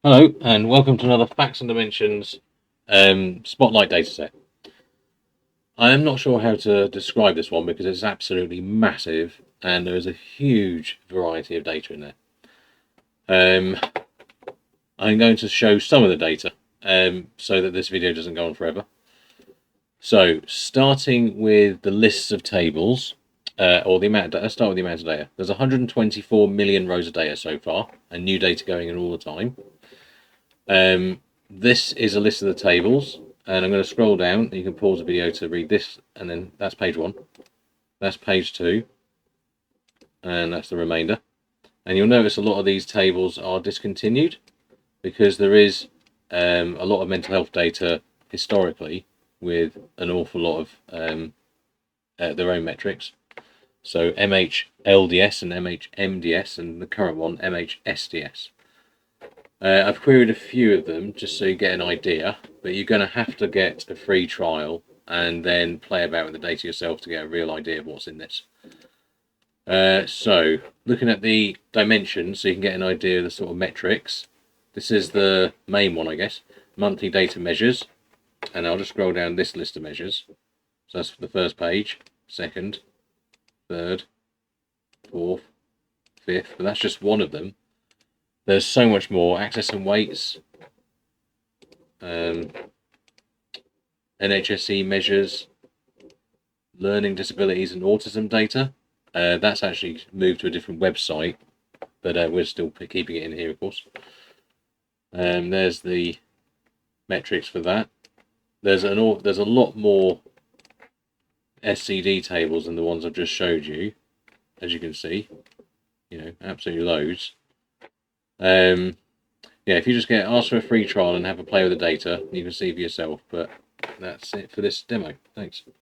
Hello, and welcome to another Facts and Dimensions Spotlight dataset. I am not sure how to describe this one because it's absolutely massive and there is a huge variety of data in there. I'm going to show some of the data so that this video doesn't go on forever. So, starting with the lists of tables, or the amount of data, let's start with the amount of data. There's 124 million rows of data so far, and new data going in all the time. This is a list of the tables, and I'm going to scroll down. You can pause the video to read this, and then that's page 1. That's page 2, and that's the remainder. And you'll notice a lot of these tables are discontinued because there is a lot of mental health data historically with an awful lot of their own metrics. So MHLDS and MHMDS, and the current one, MHSDS. I've queried a few of them just so you get an idea, but you're going to have to get a free trial and then play about with the data yourself to get a real idea of what's in this. So, looking at the dimensions so you can get an idea of the sort of metrics. This is the main one, I guess. Monthly data measures. And I'll just scroll down this list of measures. So that's the first page, second, third, fourth, fifth, but that's just one of them. There's so much more. Access and weights, NHSE measures, learning disabilities and autism data. That's actually moved to a different website, but we're still keeping it in here, of course. There's the metrics for that. There's a lot more SCD tables than the ones I've just showed you, as you can see. Absolutely loads. Yeah, if you just ask for a free trial and have a play with the data, you can see for yourself. But that's it for this demo. Thanks.